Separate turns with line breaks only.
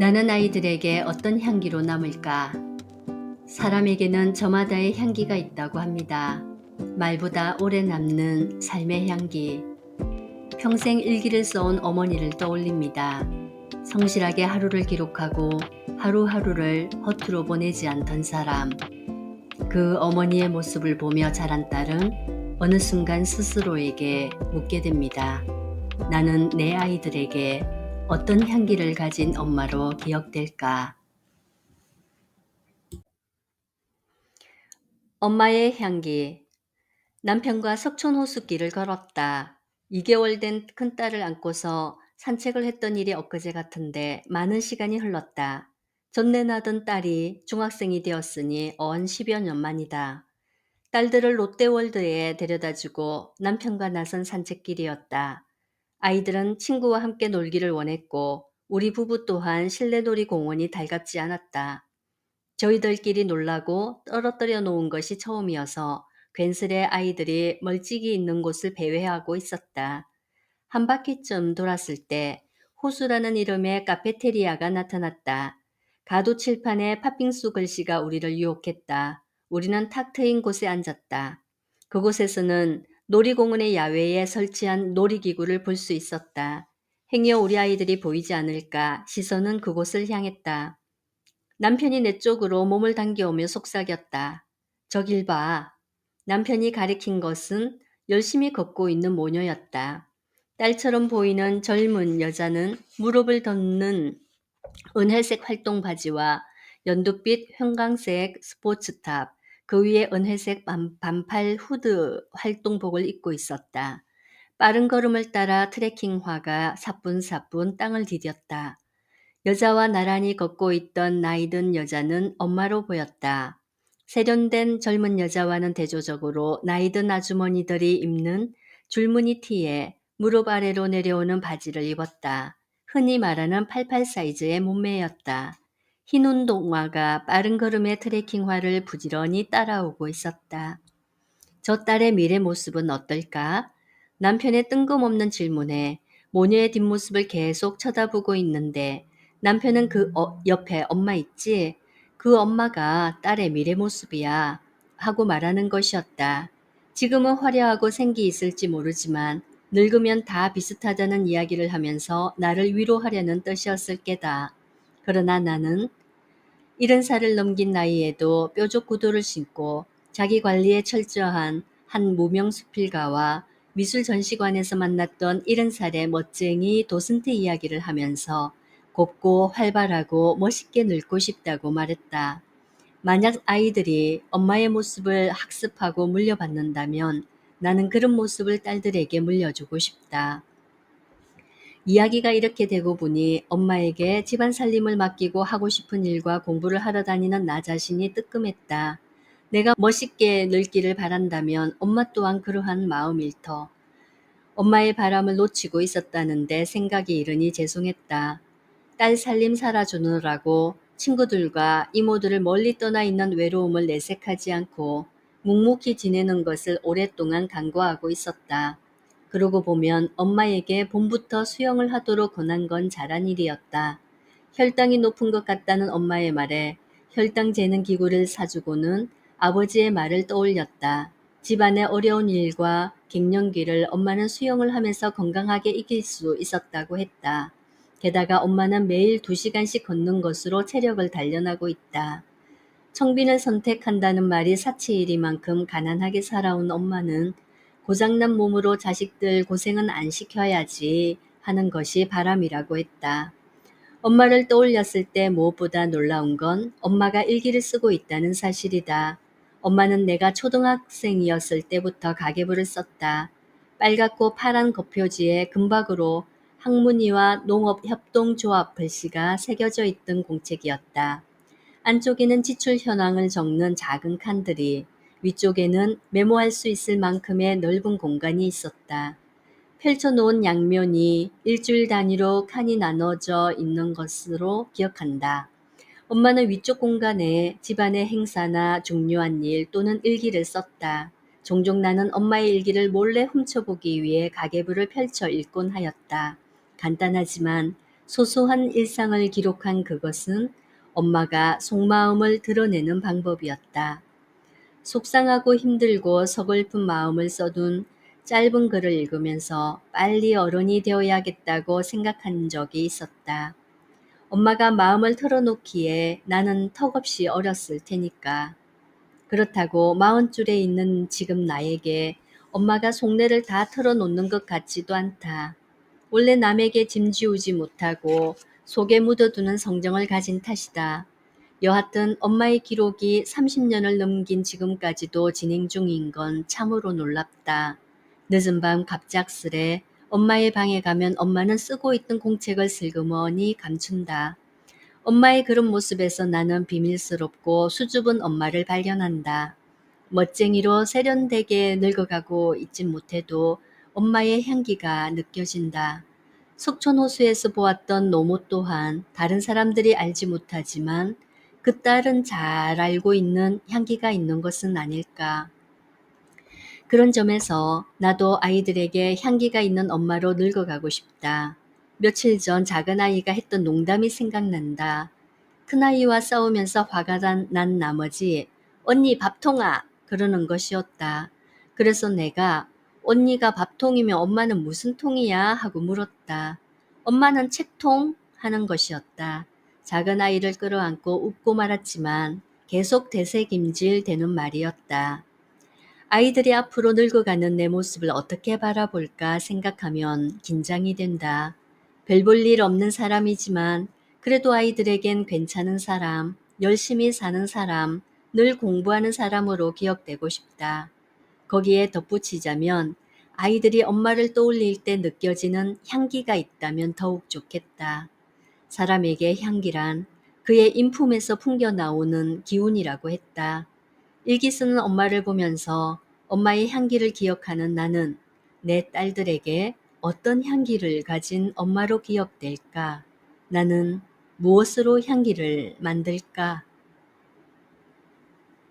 나는 아이들에게 어떤 향기로 남을까? 사람에게는 저마다의 향기가 있다고 합니다. 말보다 오래 남는 삶의 향기. 평생 일기를 써온 어머니를 떠올립니다. 성실하게 하루를 기록하고 하루하루를 허투루 보내지 않던 사람. 그 어머니의 모습을 보며 자란 딸은 어느 순간 스스로에게 묻게 됩니다. 나는 내 아이들에게 어떤 향기를 가진 엄마로 기억될까? 엄마의 향기. 남편과 석촌 호수길을 걸었다. 2개월 된 큰딸을 안고서 산책을 했던 일이 엊그제 같은데 많은 시간이 흘렀다. 전내 나던 딸이 중학생이 되었으니 언 10여 년 만이다. 딸들을 롯데월드에 데려다주고 남편과 나선 산책길이었다. 아이들은 친구와 함께 놀기를 원했고 우리 부부 또한 실내 놀이공원이 달갑지 않았다. 저희들끼리 놀라고 떨어뜨려 놓은 것이 처음이어서 괜스레 아이들이 멀찍이 있는 곳을 배회하고 있었다. 한 바퀴쯤 돌았을 때 호수라는 이름의 카페테리아가 나타났다. 가도 칠판에 팥빙수 글씨가 우리를 유혹했다. 우리는 탁 트인 곳에 앉았다. 그곳에서는 놀이공원의 야외에 설치한 놀이기구를 볼 수 있었다. 행여 우리 아이들이 보이지 않을까 시선은 그곳을 향했다. 남편이 내 쪽으로 몸을 당겨오며 속삭였다. 저길 봐. 남편이 가리킨 것은 열심히 걷고 있는 모녀였다. 딸처럼 보이는 젊은 여자는 무릎을 덮는 은회색 활동 바지와 연두빛 형광색 스포츠탑, 그 위에 은회색 반팔 후드 활동복을 입고 있었다. 빠른 걸음을 따라 트레킹화가 사뿐사뿐 땅을 디뎠다. 여자와 나란히 걷고 있던 나이든 여자는 엄마로 보였다. 세련된 젊은 여자와는 대조적으로 나이든 아주머니들이 입는 줄무늬 티에 무릎 아래로 내려오는 바지를 입었다. 흔히 말하는 88 사이즈의 몸매였다. 흰 운동화가 빠른 걸음의 트레킹화를 부지런히 따라오고 있었다. 저 딸의 미래 모습은 어떨까? 남편의 뜬금없는 질문에 모녀의 뒷모습을 계속 쳐다보고 있는데 남편은 그 옆에 엄마 있지? 그 엄마가 딸의 미래 모습이야. 하고 말하는 것이었다. 지금은 화려하고 생기 있을지 모르지만 늙으면 다 비슷하다는 이야기를 하면서 나를 위로하려는 뜻이었을 게다. 그러나 나는 70살을 넘긴 나이에도 뾰족 구두를 신고 자기 관리에 철저한 한 무명 수필가와 미술 전시관에서 만났던 70살의 멋쟁이 도슨트 이야기를 하면서 곱고 활발하고 멋있게 늙고 싶다고 말했다. 만약 아이들이 엄마의 모습을 학습하고 물려받는다면 나는 그런 모습을 딸들에게 물려주고 싶다. 이야기가 이렇게 되고 보니 엄마에게 집안 살림을 맡기고 하고 싶은 일과 공부를 하러 다니는 나 자신이 뜨끔했다. 내가 멋있게 늙기를 바란다면 엄마 또한 그러한 마음일 터. 엄마의 바람을 놓치고 있었다는데 생각이 이르니 죄송했다. 딸 살림 살아주느라고 친구들과 이모들을 멀리 떠나 있는 외로움을 내색하지 않고 묵묵히 지내는 것을 오랫동안 간과하고 있었다. 그러고 보면 엄마에게 봄부터 수영을 하도록 권한 건 잘한 일이었다. 혈당이 높은 것 같다는 엄마의 말에 혈당 재는 기구를 사주고는 아버지의 말을 떠올렸다. 집안의 어려운 일과 갱년기를 엄마는 수영을 하면서 건강하게 이길 수 있었다고 했다. 게다가 엄마는 매일 2시간씩 걷는 것으로 체력을 단련하고 있다. 청빈을 선택한다는 말이 사치일이만큼 가난하게 살아온 엄마는 고장난 몸으로 자식들 고생은 안 시켜야지 하는 것이 바람이라고 했다. 엄마를 떠올렸을 때 무엇보다 놀라운 건 엄마가 일기를 쓰고 있다는 사실이다. 엄마는 내가 초등학생이었을 때부터 가계부를 썼다. 빨갛고 파란 겉표지에 금박으로 학문이와 농업협동조합 글씨가 새겨져 있던 공책이었다. 안쪽에는 지출 현황을 적는 작은 칸들이, 위쪽에는 메모할 수 있을 만큼의 넓은 공간이 있었다. 펼쳐놓은 양면이 일주일 단위로 칸이 나눠져 있는 것으로 기억한다. 엄마는 위쪽 공간에 집안의 행사나 중요한 일 또는 일기를 썼다. 종종 나는 엄마의 일기를 몰래 훔쳐보기 위해 가계부를 펼쳐 읽곤 하였다. 간단하지만 소소한 일상을 기록한 그것은 엄마가 속마음을 드러내는 방법이었다. 속상하고 힘들고 서글픈 마음을 써둔 짧은 글을 읽으면서 빨리 어른이 되어야겠다고 생각한 적이 있었다. 엄마가 마음을 털어놓기에 나는 턱없이 어렸을 테니까. 그렇다고 마흔 줄에 있는 지금 나에게 엄마가 속내를 다 털어놓는 것 같지도 않다. 원래 남에게 짐지우지 못하고 속에 묻어두는 성정을 가진 탓이다. 여하튼 엄마의 기록이 30년을 넘긴 지금까지도 진행 중인 건 참으로 놀랍다. 늦은 밤 갑작스레 엄마의 방에 가면 엄마는 쓰고 있던 공책을 슬그머니 감춘다. 엄마의 그런 모습에서 나는 비밀스럽고 수줍은 엄마를 발견한다. 멋쟁이로 세련되게 늙어가고 있진 못해도 엄마의 향기가 느껴진다. 속촌호수에서 보았던 노모 또한 다른 사람들이 알지 못하지만 그 딸은 잘 알고 있는 향기가 있는 것은 아닐까. 그런 점에서 나도 아이들에게 향기가 있는 엄마로 늙어가고 싶다. 며칠 전 작은 아이가 했던 농담이 생각난다. 큰아이와 싸우면서 화가 난 나머지 언니 밥통아 그러는 것이었다. 그래서 내가 언니가 밥통이면 엄마는 무슨 통이야 하고 물었다. 엄마는 책통 하는 것이었다. 작은 아이를 끌어안고 웃고 말았지만 계속 되새김질 되는 말이었다. 아이들이 앞으로 늙어가는 내 모습을 어떻게 바라볼까 생각하면 긴장이 된다. 별 볼 일 없는 사람이지만 그래도 아이들에겐 괜찮은 사람, 열심히 사는 사람, 늘 공부하는 사람으로 기억되고 싶다. 거기에 덧붙이자면 아이들이 엄마를 떠올릴 때 느껴지는 향기가 있다면 더욱 좋겠다. 사람에게 향기란 그의 인품에서 풍겨나오는 기운이라고 했다. 일기 쓰는 엄마를 보면서 엄마의 향기를 기억하는 나는 내 딸들에게 어떤 향기를 가진 엄마로 기억될까? 나는 무엇으로 향기를 만들까?